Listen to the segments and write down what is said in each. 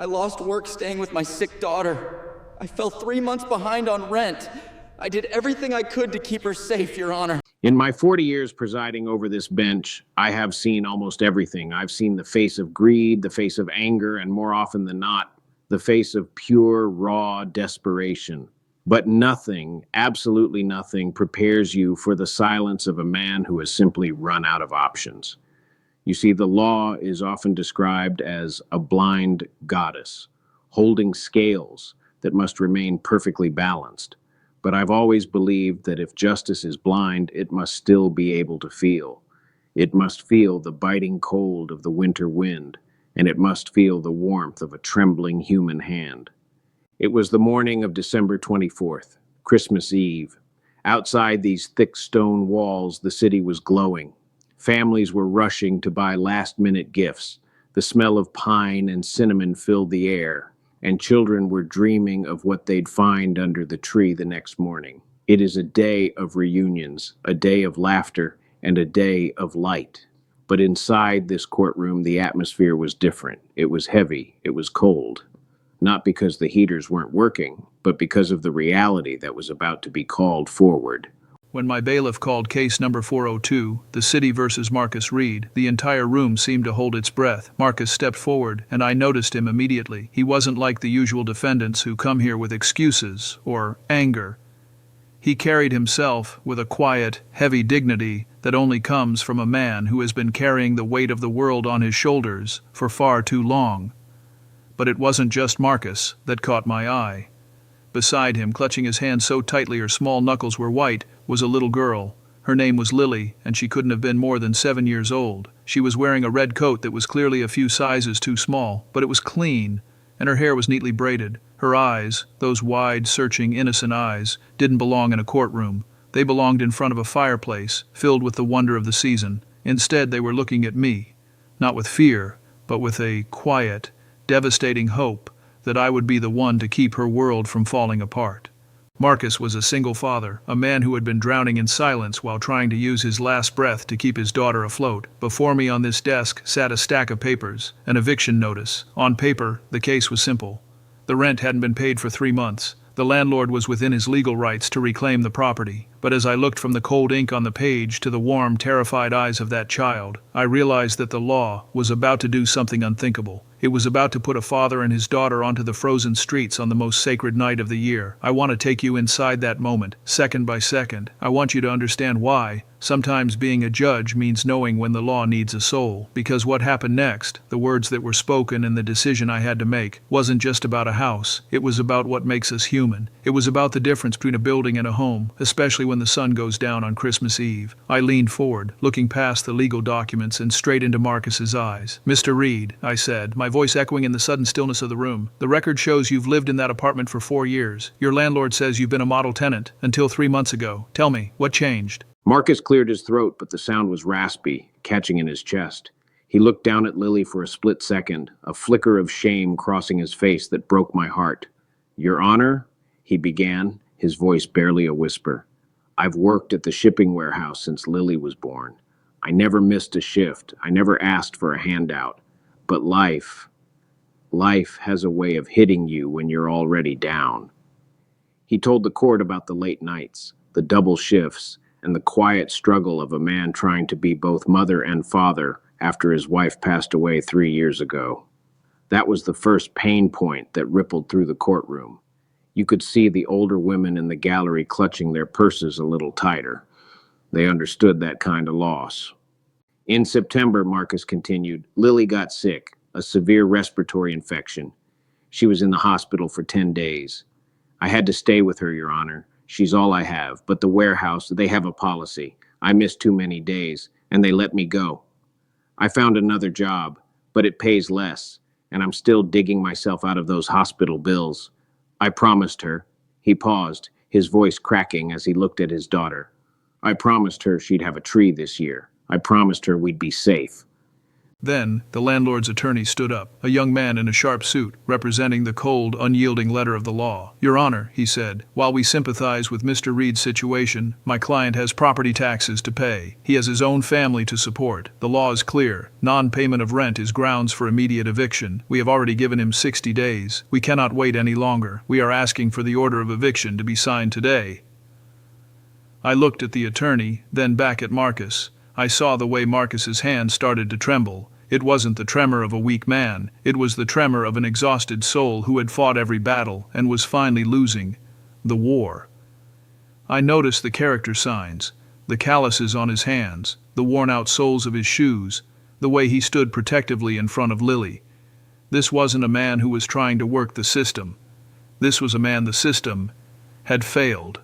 I lost work staying with my sick daughter. I fell 3 months behind on rent. I did everything I could to keep her safe, Your Honor. In my 40 years presiding over this bench, I have seen almost everything. I've seen the face of greed, the face of anger, and more often than not, the face of pure, raw desperation. But nothing, absolutely nothing, prepares you for the silence of a man who has simply run out of options. You see, the law is often described as a blind goddess, holding scales that must remain perfectly balanced. But I've always believed that if justice is blind, it must still be able to feel. It must feel the biting cold of the winter wind, and it must feel the warmth of a trembling human hand. It was the morning of December 24th, Christmas Eve. Outside these thick stone walls, the city was glowing. Families were rushing to buy last-minute gifts. The smell of pine and cinnamon filled the air, and children were dreaming of what they'd find under the tree the next morning. It is a day of reunions, a day of laughter, and a day of light. But inside this courtroom, the atmosphere was different. It was heavy. It was cold. Not because the heaters weren't working, but because of the reality that was about to be called forward. When my bailiff called case number 402, the city versus Marcus Reed, the entire room seemed to hold its breath. Marcus stepped forward, and I noticed him immediately. He wasn't like the usual defendants who come here with excuses or anger. He carried himself with a quiet, heavy dignity that only comes from a man who has been carrying the weight of the world on his shoulders for far too long. But it wasn't just Marcus that caught my eye. Beside him, clutching his hand so tightly her small knuckles were white, was a little girl. Her name was Lily, and she couldn't have been more than 7 years old. She was wearing a red coat that was clearly a few sizes too small, but it was clean, and her hair was neatly braided. Her eyes, those wide, searching, innocent eyes, didn't belong in a courtroom. They belonged in front of a fireplace, filled with the wonder of the season. Instead, they were looking at me, not with fear, but with a quiet, devastating hope that I would be the one to keep her world from falling apart. Marcus was a single father, a man who had been drowning in silence while trying to use his last breath to keep his daughter afloat. Before me on this desk sat a stack of papers, an eviction notice. On paper, the case was simple. The rent hadn't been paid for 3 months. The landlord was within his legal rights to reclaim the property. But as I looked from the cold ink on the page to the warm, terrified eyes of that child, I realized that the law was about to do something unthinkable. It was about to put a father and his daughter onto the frozen streets on the most sacred night of the year. I want to take you inside that moment, second by second. I want you to understand why. Sometimes being a judge means knowing when the law needs a soul. Because what happened next, the words that were spoken and the decision I had to make, wasn't just about a house. It was about what makes us human. It was about the difference between a building and a home, especially when the sun goes down on Christmas Eve. I leaned forward, looking past the legal documents and straight into Marcus's eyes. "Mr. Reed," I said, my voice echoing in the sudden stillness of the room, "the record shows you've lived in that apartment for 4 years. Your landlord says you've been a model tenant until 3 months ago. Tell me, what changed?" Marcus cleared his throat, but the sound was raspy, catching in his chest. He looked down at Lily for a split second, a flicker of shame crossing his face that broke my heart. "Your Honor," he began, his voice barely a whisper. "I've worked at the shipping warehouse since Lily was born. I never missed a shift. I never asked for a handout. But life has a way of hitting you when you're already down." He told the court about the late nights, the double shifts, and the quiet struggle of a man trying to be both mother and father after his wife passed away 3 years ago. That was the first pain point that rippled through the courtroom. You could see the older women in the gallery clutching their purses a little tighter. They understood that kind of loss. In September, Marcus continued, Lily got sick, a severe respiratory infection. She was in the hospital for 10 days. I had to stay with her, Your Honor. She's all I have, but the warehouse, they have a policy. I missed too many days, and they let me go. I found another job, but it pays less, and I'm still digging myself out of those hospital bills. I promised her. He paused, his voice cracking as he looked at his daughter. I promised her she'd have a tree this year. I promised her we'd be safe. Then, the landlord's attorney stood up, a young man in a sharp suit, representing the cold, unyielding letter of the law. Your Honor, he said, while we sympathize with Mr. Reed's situation, my client has property taxes to pay. He has his own family to support. The law is clear. Non-payment of rent is grounds for immediate eviction. We have already given him 60 days. We cannot wait any longer. We are asking for the order of eviction to be signed today. I looked at the attorney, then back at Marcus. I saw the way Marcus's hand started to tremble. It wasn't the tremor of a weak man. It was the tremor of an exhausted soul who had fought every battle and was finally losing the war. I noticed the character signs, the calluses on his hands, the worn-out soles of his shoes, the way he stood protectively in front of Lily. This wasn't a man who was trying to work the system. This was a man the system had failed.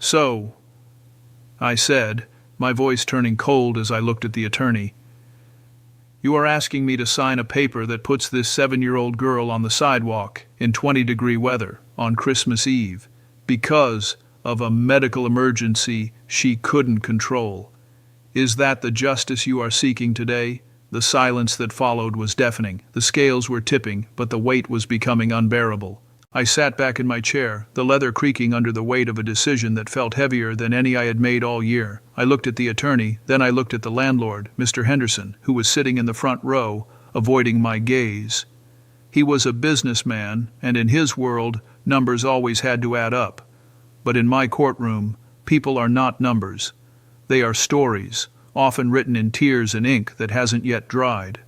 So, I said, my voice turning cold as I looked at the attorney, you are asking me to sign a paper that puts this 7-year-old girl on the sidewalk in 20-degree weather on Christmas Eve because of a medical emergency she couldn't control. Is that the justice you are seeking today? The silence that followed was deafening. The scales were tipping, but the weight was becoming unbearable. I sat back in my chair, the leather creaking under the weight of a decision that felt heavier than any I had made all year. I looked at the attorney, then I looked at the landlord, Mr. Henderson, who was sitting in the front row, avoiding my gaze. He was a businessman, and in his world, numbers always had to add up. But in my courtroom, people are not numbers. They are stories, often written in tears and ink that hasn't yet dried.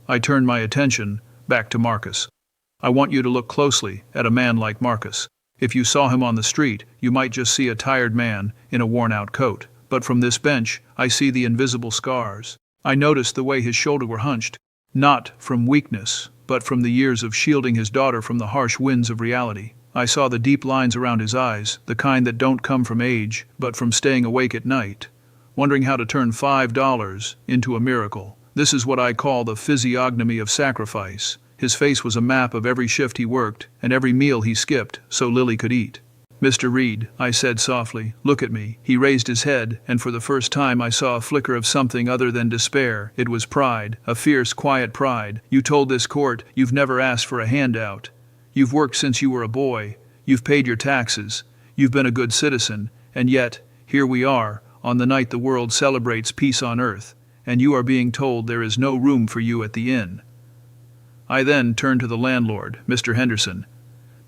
I turned my attention back to Marcus. I want you to look closely at a man like Marcus. If you saw him on the street, you might just see a tired man in a worn-out coat. But from this bench, I see the invisible scars. I noticed the way his shoulders were hunched, not from weakness, but from the years of shielding his daughter from the harsh winds of reality. I saw the deep lines around his eyes, the kind that don't come from age, but from staying awake at night, wondering how to turn $5 into a miracle. This is what I call the physiognomy of sacrifice. His face was a map of every shift he worked and every meal he skipped so Lily could eat. Mr. Reed, I said softly, look at me. He raised his head, and for the first time I saw a flicker of something other than despair. It was pride, a fierce, quiet pride. You told this court you've never asked for a handout. You've worked since you were a boy. You've paid your taxes. You've been a good citizen. And yet, here we are, on the night the world celebrates peace on earth, and you are being told there is no room for you at the inn. I then turned to the landlord, Mr. Henderson.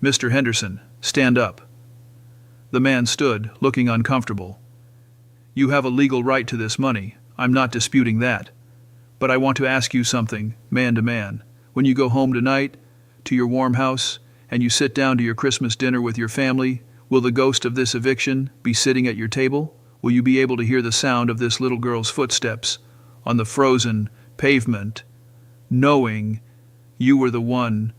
Mr. Henderson, stand up. The man stood, looking uncomfortable. You have a legal right to this money. I'm not disputing that. But I want to ask you something, man to man. When you go home tonight, to your warm house, and you sit down to your Christmas dinner with your family, will the ghost of this eviction be sitting at your table? Will you be able to hear the sound of this little girl's footsteps on the frozen pavement, knowing you were the one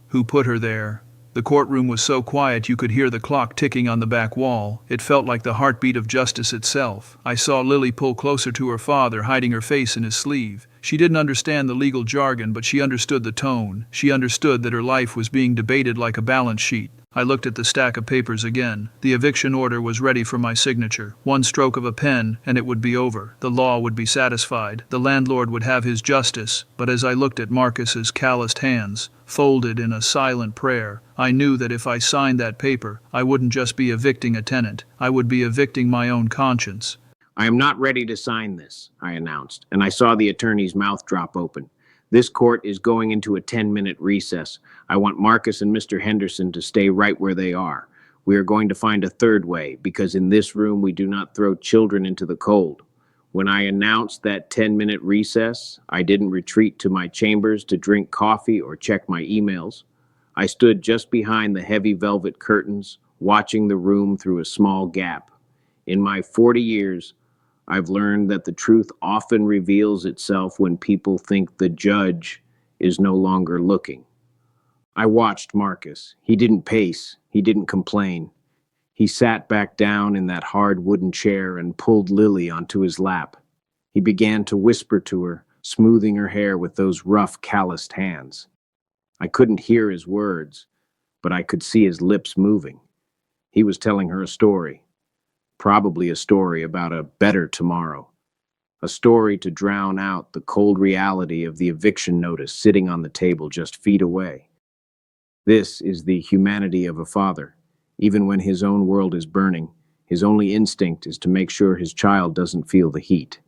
who put her there? The courtroom was so quiet you could hear the clock ticking on the back wall. It felt like the heartbeat of justice itself. I saw Lily pull closer to her father, hiding her face in his sleeve. She didn't understand the legal jargon, but she understood the tone. She understood that her life was being debated like a balance sheet. I looked at the stack of papers again. The eviction order was ready for my signature. One stroke of a pen, and it would be over. The law would be satisfied. The landlord would have his justice. But as I looked at Marcus's calloused hands, folded in a silent prayer, I knew that if I signed that paper, I wouldn't just be evicting a tenant. I would be evicting my own conscience. I am not ready to sign this, I announced, and I saw the attorney's mouth drop open. This court is going into a 10-minute recess. I want Marcus and Mr. Henderson to stay right where they are. We are going to find a third way, because in this room we do not throw children into the cold. When I announced that 10-minute recess, I didn't retreat to my chambers to drink coffee or check my emails. I stood just behind the heavy velvet curtains, watching the room through a small gap. In my 40 years, I've learned that the truth often reveals itself when people think the judge is no longer looking. I watched Marcus. He didn't pace. He didn't complain. He sat back down in that hard wooden chair and pulled Lily onto his lap. He began to whisper to her, smoothing her hair with those rough, calloused hands. I couldn't hear his words, but I could see his lips moving. He was telling her a story. Probably a story about a better tomorrow. A story to drown out the cold reality of the eviction notice sitting on the table just feet away. This is the humanity of a father. Even when his own world is burning, his only instinct is to make sure his child doesn't feel the heat.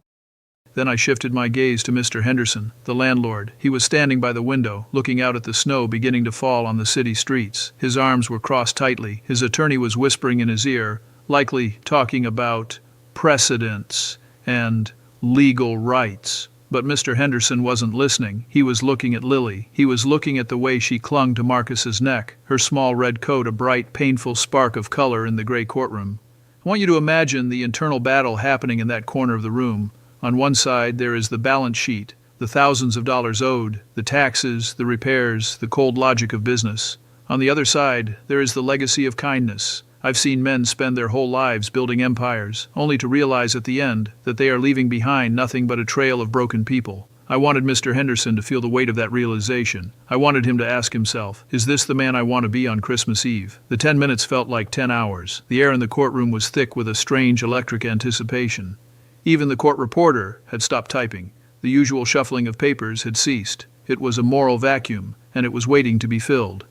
Then I shifted my gaze to Mr. Henderson, the landlord. He was standing by the window, looking out at the snow beginning to fall on the city streets. His arms were crossed tightly. His attorney was whispering in his ear, likely talking about precedents and legal rights. But Mr. Henderson wasn't listening. He was looking at Lily. He was looking at the way she clung to Marcus's neck, her small red coat a bright, painful spark of color in the gray courtroom. I want you to imagine the internal battle happening in that corner of the room. On one side, there is the balance sheet, the thousands of dollars owed, the taxes, the repairs, the cold logic of business. On the other side, there is the legacy of kindness. I've seen men spend their whole lives building empires, only to realize at the end that they are leaving behind nothing but a trail of broken people. I wanted Mr. Henderson to feel the weight of that realization. I wanted him to ask himself, is this the man I want to be on Christmas Eve? The 10 minutes felt like 10 hours. The air in the courtroom was thick with a strange electric anticipation. Even the court reporter had stopped typing. The usual shuffling of papers had ceased. It was a moral vacuum, and it was waiting to be filled.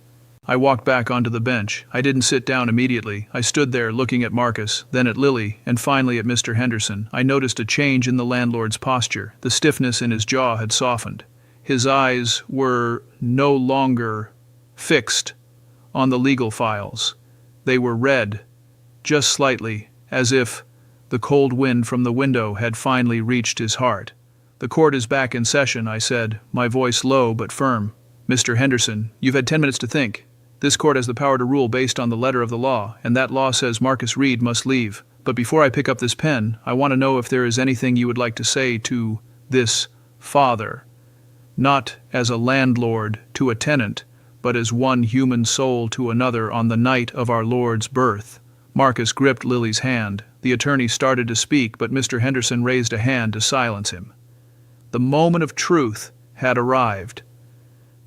I walked back onto the bench. I didn't sit down immediately. I stood there looking at Marcus, then at Lily, and finally at Mr. Henderson. I noticed a change in the landlord's posture. The stiffness in his jaw had softened. His eyes were no longer fixed on the legal files. They were red, just slightly, as if the cold wind from the window had finally reached his heart. The court is back in session, I said, my voice low but firm. Mr. Henderson, you've had 10 minutes to think. This court has the power to rule based on the letter of the law, and that law says Marcus Reed must leave. But before I pick up this pen, I want to know if there is anything you would like to say to this father. Not as a landlord to a tenant, but as one human soul to another on the night of our Lord's birth. Marcus gripped Lily's hand. The attorney started to speak, but Mr. Henderson raised a hand to silence him. The moment of truth had arrived.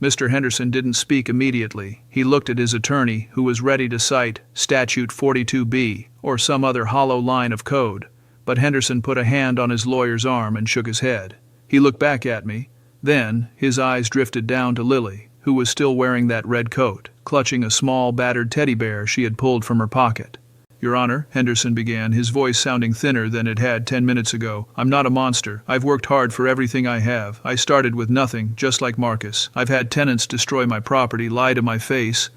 Mr. Henderson didn't speak immediately. He looked at his attorney, who was ready to cite Statute 42B or some other hollow line of code. But Henderson put a hand on his lawyer's arm and shook his head. He looked back at me. Then his eyes drifted down to Lily, who was still wearing that red coat, clutching a small, battered teddy bear she had pulled from her pocket. Your Honor, Henderson began, his voice sounding thinner than it had 10 minutes ago. I'm not a monster. I've worked hard for everything I have. I started with nothing, just like Marcus. I've had tenants destroy my property, lie to my face,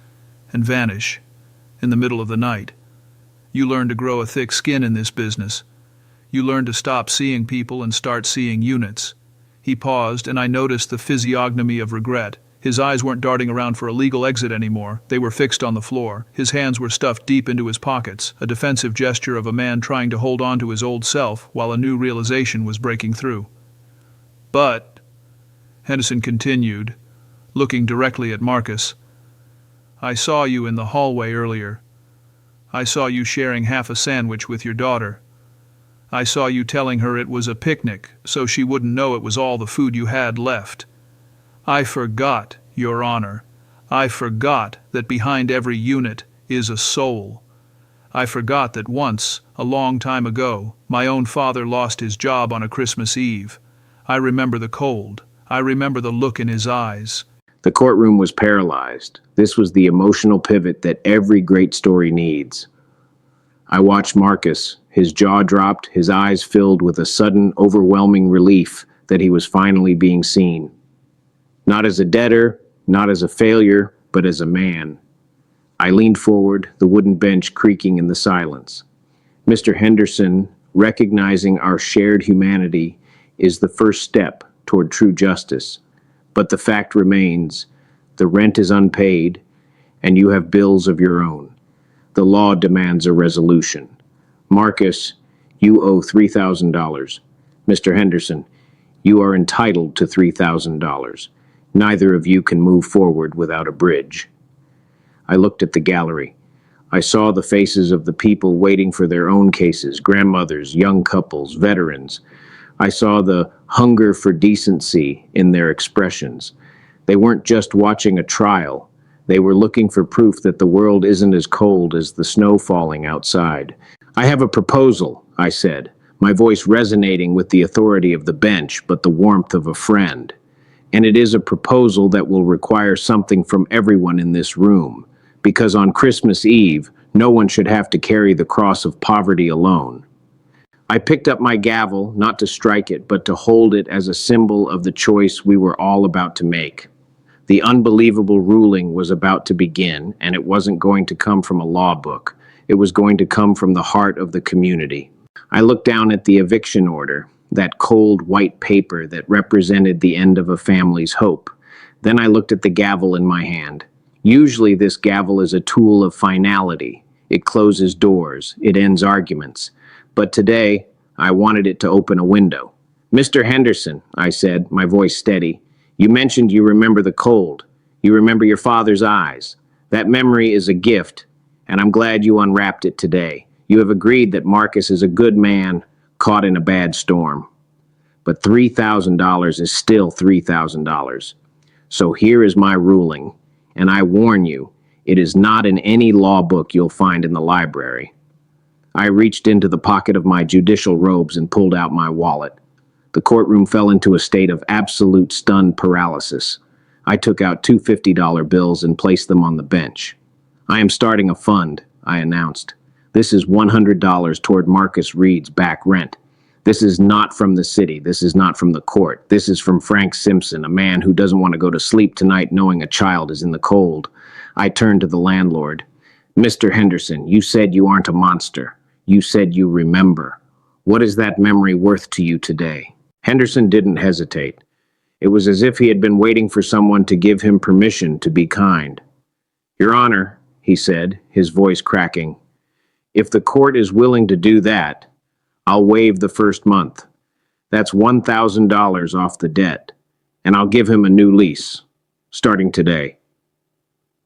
and vanish in the middle of the night. You learn to grow a thick skin in this business. You learn to stop seeing people and start seeing units. He paused, and I noticed the physiognomy of regret. His eyes weren't darting around for a legal exit anymore. They were fixed on the floor. His hands were stuffed deep into his pockets, a defensive gesture of a man trying to hold on to his old self while a new realization was breaking through. But, Henderson continued, looking directly at Marcus, I saw you in the hallway earlier. I saw you sharing half a sandwich with your daughter. I saw you telling her it was a picnic, so she wouldn't know it was all the food you had left. I forgot, Your Honor. I forgot that behind every unit is a soul. I forgot that once, a long time ago, my own father lost his job on a Christmas Eve. I remember the cold. I remember the look in his eyes. The courtroom was paralyzed. This was the emotional pivot that every great story needs. I watched Marcus, his jaw dropped, his eyes filled with a sudden, overwhelming relief that he was finally being seen. Not as a debtor, not as a failure, but as a man. I leaned forward, the wooden bench creaking in the silence. Mr. Henderson, recognizing our shared humanity, is the first step toward true justice. But the fact remains, the rent is unpaid, and you have bills of your own. The law demands a resolution. Marcus, you owe $3,000. Mr. Henderson, you are entitled to $3,000. Neither of you can move forward without a bridge. I looked at the gallery. I saw the faces of the people waiting for their own cases, grandmothers, young couples, veterans. I saw the hunger for decency in their expressions. They weren't just watching a trial. They were looking for proof that the world isn't as cold as the snow falling outside. I have a proposal, I said. my voice resonating with the authority of the bench but the warmth of a friend. And it is a proposal that will require something from everyone in this room, because on Christmas Eve, no one should have to carry the cross of poverty alone. I picked up my gavel, not to strike it, but to hold it as a symbol of the choice we were all about to make. The unbelievable ruling was about to begin, and it wasn't going to come from a law book. It was going to come from the heart of the community. I looked down at the eviction order, that cold white paper that represented the end of a family's hope. Then I looked at the gavel in my hand. Usually this gavel is a tool of finality. It closes doors. It ends arguments. But today, I wanted it to open a window. "Mr. Henderson," I said, my voice steady, "you mentioned you remember the cold. You remember your father's eyes. That memory is a gift, and I'm glad you unwrapped it today. You have agreed that Marcus is a good man caught in a bad storm. But $3,000 is still $3,000. So here is my ruling, and I warn you, it is not in any law book you'll find in the library." I reached into the pocket of my judicial robes and pulled out my wallet. The courtroom fell into a state of absolute stunned paralysis. I took out two $50 bills and placed them on the bench. "I am starting a fund," I announced. "This is $100 toward Marcus Reed's back rent. This is not from the city. This is not from the court. This is from Frank Simpson, a man who doesn't want to go to sleep tonight knowing a child is in the cold." I turned to the landlord. "Mr. Henderson, you said you aren't a monster. You said you remember. What is that memory worth to you today?" Henderson didn't hesitate. It was as if he had been waiting for someone to give him permission to be kind. "Your Honor," he said, his voice cracking, "if the court is willing to do that, I'll waive the first month. That's $1,000 off the debt, and I'll give him a new lease, starting today."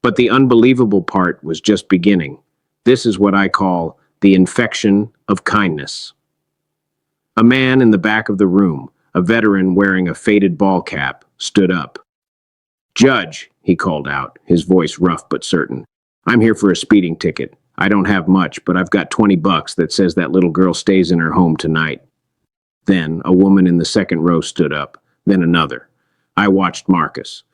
But the unbelievable part was just beginning. This is what I call the infection of kindness. A man in the back of the room, a veteran wearing a faded ball cap, stood up. "Judge," he called out, his voice rough but certain, "I'm here for a speeding ticket. I don't have much, but I've got $20 that says that little girl stays in her home tonight." Then a woman in the second row stood up, then another. I watched Marcus.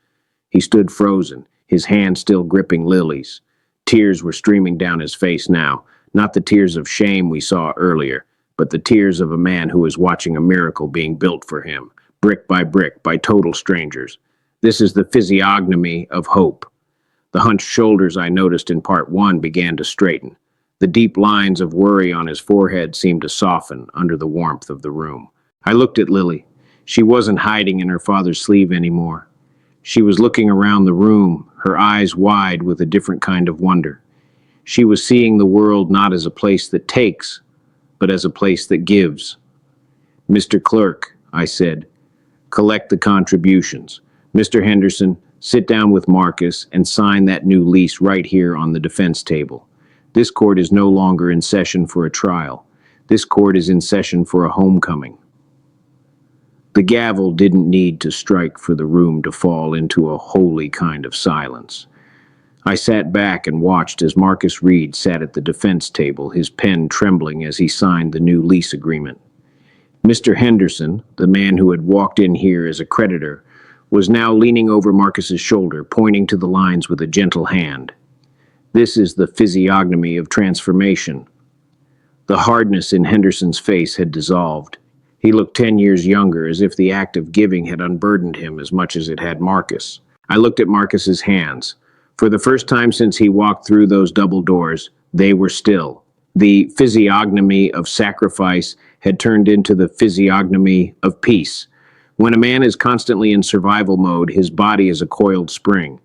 He stood frozen, his hand still gripping Lily's. Tears were streaming down his face now, not the tears of shame we saw earlier, but the tears of a man who is watching a miracle being built for him, brick, by total strangers. This is the physiognomy of hope. The hunched shoulders I noticed in part one began to straighten. The deep lines of worry on his forehead seemed to soften under the warmth of the room. I looked at Lily. She wasn't hiding in her father's sleeve anymore. She was looking around the room, her eyes wide with a different kind of wonder. She was seeing the world not as a place that takes, but as a place that gives. "Mr. Clerk," I said, "collect the contributions. Mr. Henderson, sit down with Marcus and sign that new lease right here on the defense table. This court is no longer in session for a trial. This court is in session for a homecoming." The gavel didn't need to strike for the room to fall into a holy kind of silence. I sat back and watched as Marcus Reed sat at the defense table, his pen trembling as he signed the new lease agreement. Mr. Henderson, the man who had walked in here as a creditor, was now leaning over Marcus's shoulder, pointing to the lines with a gentle hand. This is the physiognomy of transformation. The hardness in Henderson's face had dissolved. He looked 10 years younger, as if the act of giving had unburdened him as much as it had Marcus. I looked at Marcus's hands. For the first time since he walked through those double doors, they were still. The physiognomy of sacrifice had turned into the physiognomy of peace. When a man is constantly in survival mode, his body is a coiled spring.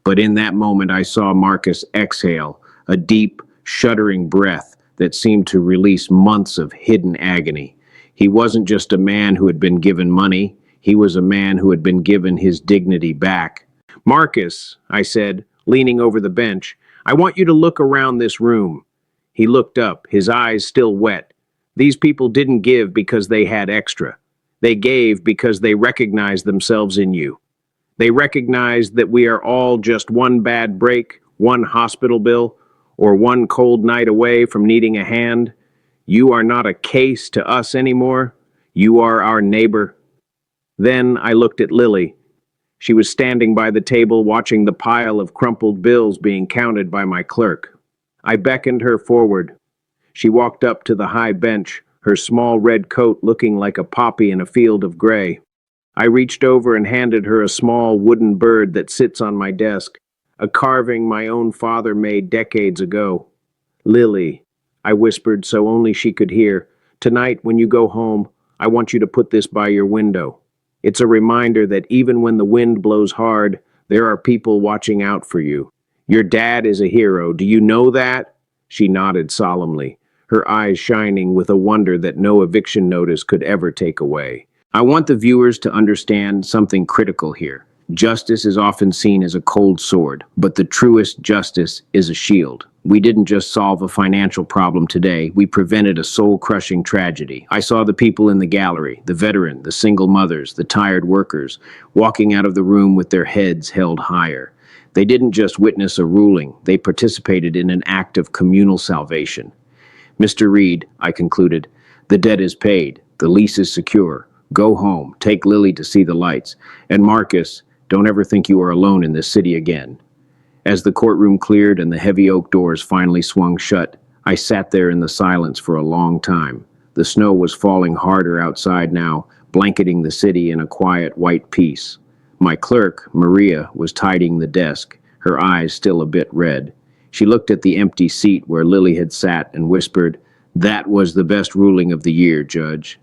But in that moment, I saw Marcus exhale, a deep, shuddering breath that seemed to release months of hidden agony. He wasn't just a man who had been given money. He was a man who had been given his dignity back. "Marcus," I said, leaning over the bench, "I want you to look around this room." He looked up, his eyes still wet. "These people didn't give because they had extra. They gave because they recognized themselves in you. They recognized that we are all just one bad break, one hospital bill, or one cold night away from needing a hand. You are not a case to us anymore. You are our neighbor. Then I looked at Lily. She was standing by the table watching the pile of crumpled bills being counted by my clerk. I beckoned her forward. She walked up to the high bench, her small red coat looking like a poppy in a field of gray. I reached over and handed her a small wooden bird that sits on my desk, a carving my own father made decades ago. Lily, I whispered so only she could hear, tonight when you go home, I want you to put this by your window. It's a reminder that even when the wind blows hard, there are people watching out for you. Your dad is a hero. Do you know that? She nodded solemnly, her eyes shining with a wonder that no eviction notice could ever take away. I want the viewers to understand something critical here. Justice is often seen as a cold sword, but the truest justice is a shield. We didn't just solve a financial problem today, we prevented a soul-crushing tragedy. I saw the people in the gallery, the veteran, the single mothers, the tired workers, walking out of the room with their heads held higher. They didn't just witness a ruling, they participated in an act of communal salvation. Mr. Reed, I concluded, the debt is paid, the lease is secure. Go home, take Lily to see the lights. And Marcus, don't ever think you are alone in this city again. As the courtroom cleared and the heavy oak doors finally swung shut, I sat there in the silence for a long time. The snow was falling harder outside now, blanketing the city in a quiet white peace. My clerk, Maria, was tidying the desk, her eyes still a bit red. She looked at the empty seat where Lily had sat and whispered, "That was the best ruling of the year, Judge."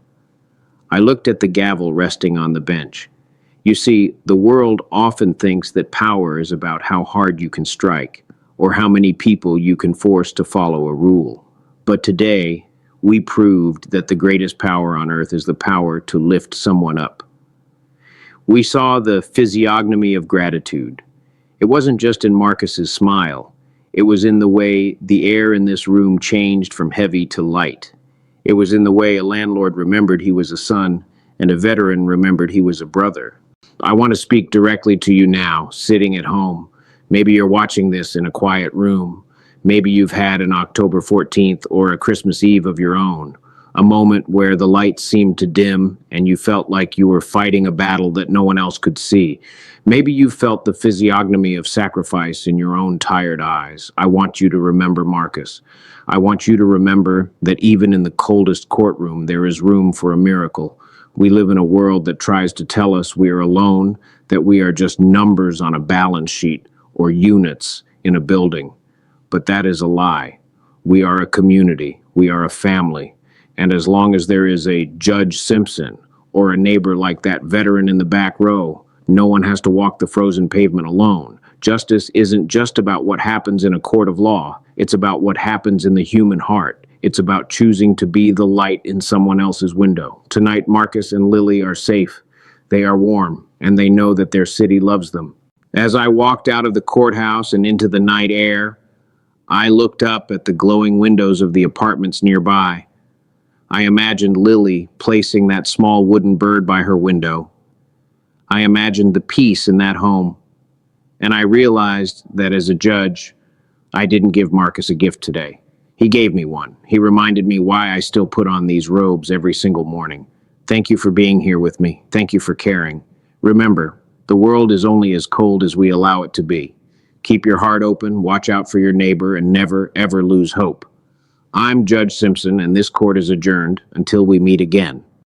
I looked at the gavel resting on the bench. You see, the world often thinks that power is about how hard you can strike, or how many people you can force to follow a rule. But today, we proved that the greatest power on earth is the power to lift someone up. We saw the physiognomy of gratitude. It wasn't just in Marcus's smile. It was in the way the air in this room changed from heavy to light. It was in the way a landlord remembered he was a son, and a veteran remembered he was a brother. I want to speak directly to you now, sitting at home. Maybe you're watching this in a quiet room. Maybe you've had an October 14th or a Christmas Eve of your own, a moment where the lights seemed to dim and you felt like you were fighting a battle that no one else could see. Maybe you felt the physiognomy of sacrifice in your own tired eyes. I want you to remember Marcus. I want you to remember that even in the coldest courtroom, there is room for a miracle. We live in a world that tries to tell us we are alone, that we are just numbers on a balance sheet or units in a building. But that is a lie. We are a community. We are a family. And as long as there is a Judge Simpson or a neighbor like that veteran in the back row, no one has to walk the frozen pavement alone. Justice isn't just about what happens in a court of law. It's about what happens in the human heart. It's about choosing to be the light in someone else's window. Tonight, Marcus and Lily are safe. They are warm, and they know that their city loves them. As I walked out of the courthouse and into the night air, I looked up at the glowing windows of the apartments nearby. I imagined Lily placing that small wooden bird by her window. I imagined the peace in that home. And I realized that as a judge, I didn't give Marcus a gift today. He gave me one. He reminded me why I still put on these robes every single morning. Thank you for being here with me. Thank you for caring. Remember, the world is only as cold as we allow it to be. Keep your heart open, watch out for your neighbor, and never, ever lose hope. I'm Judge Simpson, and this court is adjourned until we meet again.